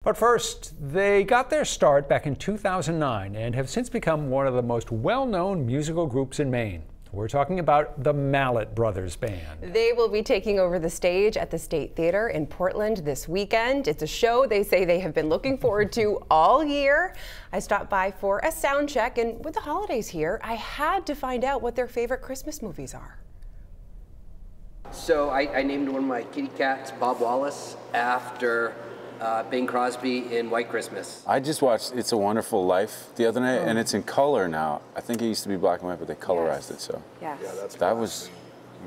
But first, they got their start back in 2009 and have since become one of the most well-known musical groups in Maine. We're talking about the Mallett Brothers Band. They will be taking over the stage at the State Theater in Portland this weekend. It's a show they say they have been looking forward to all year. I stopped by for a sound check, and with the holidays here, I had to find out what their favorite Christmas movies are. So I named one of my kitty cats Bob Wallace after Bing Crosby in White Christmas. I just watched It's a Wonderful Life the other night, and it's in color now. I think it used to be black and white, but they colorized it, so. Yes. Yeah, that was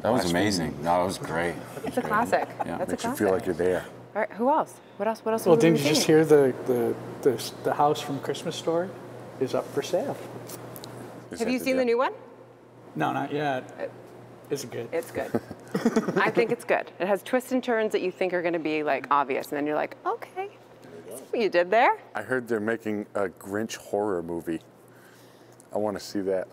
amazing. No, it was great. It's a classic. Yeah, That's makes a you feel like you're there. All right, who else? What else? Well, didn't you just hear the house from Christmas Story is up for sale? Have you seen the new one? No, not yet. Is it good? It's good. I think it's good. It has twists and turns that you think are going to be like obvious, and then you're like, okay, see what you did there. I heard they're making a Grinch horror movie. I want to see that.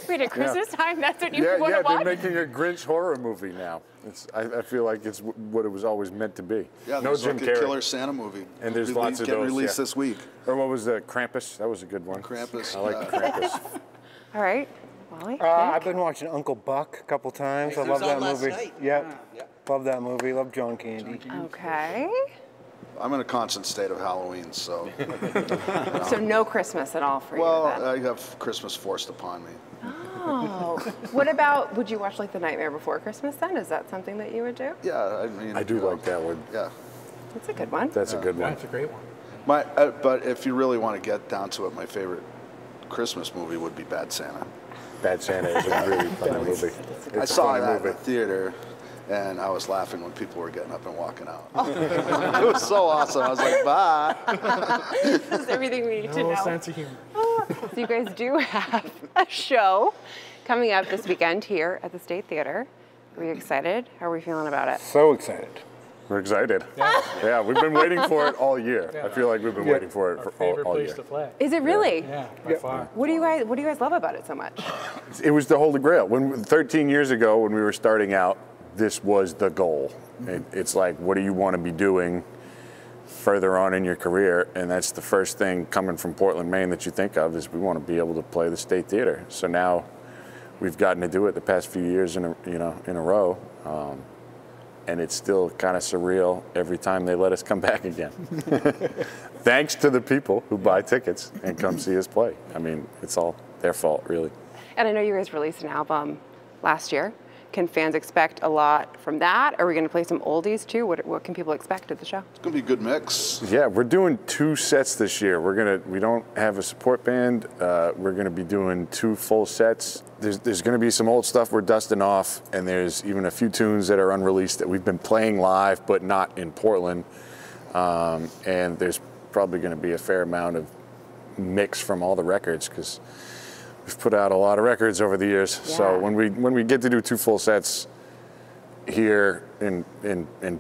Wait, at Christmas time, that's what you want to watch? Yeah, they're making a Grinch horror movie now. I feel like it's what it was always meant to be. Yeah, no there's Jim like a Carrey. killer Santa movie. And there's lots of those. Released this week. Or what was the Krampus? That was a good one. Krampus. I like Krampus. All right. Wally, I've been watching Uncle Buck a couple times. I love that movie. Yep. Love that movie. Love John Candy. Okay. I'm in a constant state of Halloween, so. So no Christmas at all for you then? Well, I have Christmas forced upon me. Oh. What about, would you watch like The Nightmare Before Christmas then? Is that something that you would do? Yeah, I mean. I do like that one. Yeah. That's a good one. That's a good one. That's a great one. But if you really want to get down to it, my favorite Christmas movie would be Bad Santa. Bad Santa is a really funny movie. I saw that in the theater, and I was laughing when people were getting up and walking out. It was so awesome. I was like, bye. That's everything we need to know. Sense of humor. So you guys do have a show coming up this weekend here at the State Theater. Are we excited? How are we feeling about it? So excited. We're excited. Yeah, we've been waiting for it all year. I feel like we've been waiting for it for all year. Favorite place to play. Is it really? Yeah, by far. What do you guys love about it so much? It was the Holy Grail. 13 years ago, when we were starting out, this was the goal. It's like, what do you want to be doing further on in your career? And that's the first thing coming from Portland, Maine that you think of is we want to be able to play the State Theater. So now we've gotten to do it the past few years in a row. And it's still kind of surreal every time they let us come back again. Thanks to the people who buy tickets and come see us play. I mean, it's all their fault, really. And I know you guys released an album last year. Can fans expect a lot from that? Are we going to play some oldies too? What can people expect at the show? It's going to be a good mix. Yeah, we're doing 2 sets this year. We don't have a support band. We're going to be doing 2 full sets. There's going to be some old stuff we're dusting off, and there's even a few tunes that are unreleased that we've been playing live, but not in Portland. And there's probably going to be a fair amount of mix from all the records because we've put out a lot of records over the years. Yeah. So when we get to do 2 full sets here in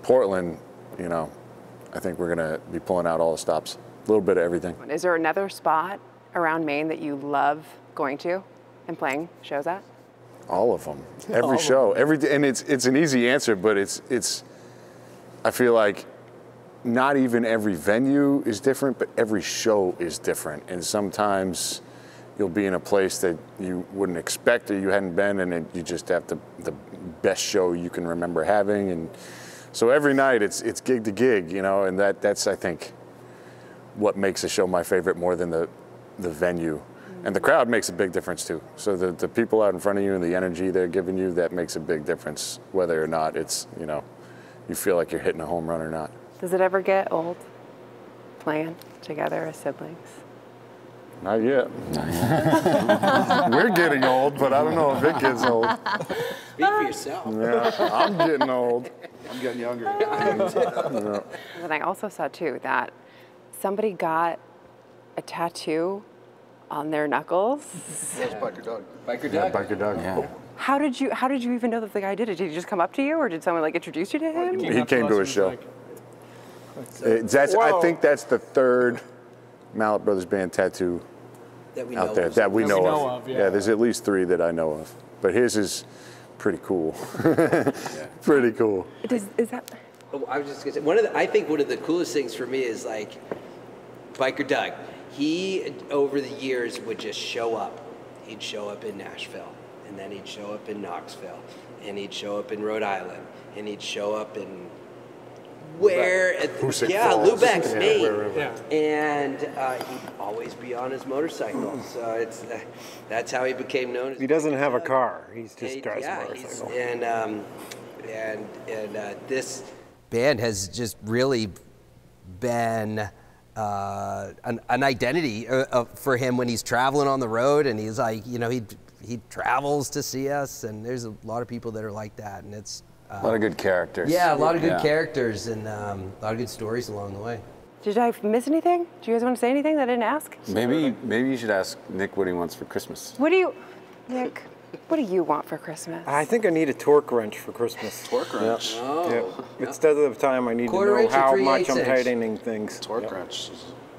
Portland, I think we're gonna be pulling out all the stops, a little bit of everything. Is there another spot around Maine that you love going to and playing shows at? All of them, every show, and it's an easy answer, but it's. I feel like not even every venue is different, but every show is different, and sometimes you'll be in a place that you wouldn't expect or you hadn't been, and you just have the best show you can remember having. And so every night it's gig to gig, and that's, I think, what makes a show my favorite more than the venue. And the crowd makes a big difference too. So the people out in front of you and the energy they're giving you, that makes a big difference, whether or not it's, you feel like you're hitting a home run or not. Does it ever get old playing together as siblings? Not yet. We're getting old, but I don't know if it gets old. Speak for yourself. Yeah, I'm getting old. I'm getting younger. Yeah. And I also saw too that somebody got a tattoo on their knuckles. It's Biker Doug. Biker Doug. Yeah, Biker Doug. Yeah. How did you even know that the guy did it? Did he just come up to you, or did someone introduce you to him? He came to a show. I think that's the 3rd Mallett Brothers Band tattoo out there that we know of. Yeah, there's at least 3 that I know of, but his is pretty cool. Pretty cool. Is that? I was just gonna say, I think one of the coolest things for me is like Biker Doug. He, over the years, would just show up. He'd show up in Nashville, and then he'd show up in Knoxville, and he'd show up in Rhode Island, and he'd show up in Lubeck, Maine, and he'd always be on his motorcycle. So that's how he became known. As he doesn't have a car. He just drives a motorcycle. And this band has just really been an identity for him when he's traveling on the road, and he's like, he travels to see us, and there's a lot of people that are like that, and it's a lot of good characters. Yeah, a lot of good characters, and a lot of good stories along the way. Did I miss anything? Do you guys want to say anything that I didn't ask? Maybe you should ask Nick what he wants for Christmas. Nick, what do you want for Christmas? I think I need a torque wrench for Christmas. Torque wrench? Yeah. Oh. Yeah. Instead of the time I need to know how much I'm tightening things. Torque wrench.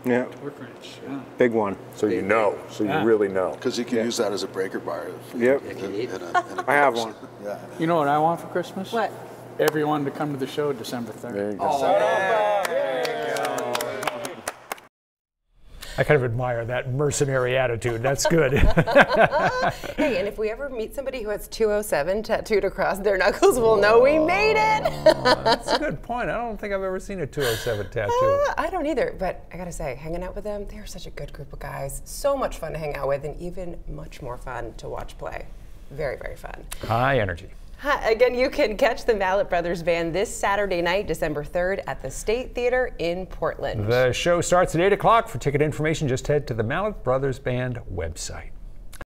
Yeah. Torque wrench, yeah. Big one. So you know. So you really know. Because you can use that as a breaker bar. Yep. I have one. Yeah. You know what I want for Christmas? What? Everyone to come to the show December 3rd. There you go. I kind of admire that mercenary attitude. That's good. Hey, and if we ever meet somebody who has 207 tattooed across their knuckles, we'll know we made it. That's a good point. I don't think I've ever seen a 207 tattoo. I don't either, but I gotta say, hanging out with them, they're such a good group of guys. So much fun to hang out with, and even much more fun to watch play. Very, very fun. High energy. Again, you can catch the Mallett Brothers Band this Saturday night, December 3rd, at the State Theater in Portland. The show starts at 8 o'clock. For ticket information, just head to the Mallett Brothers Band website.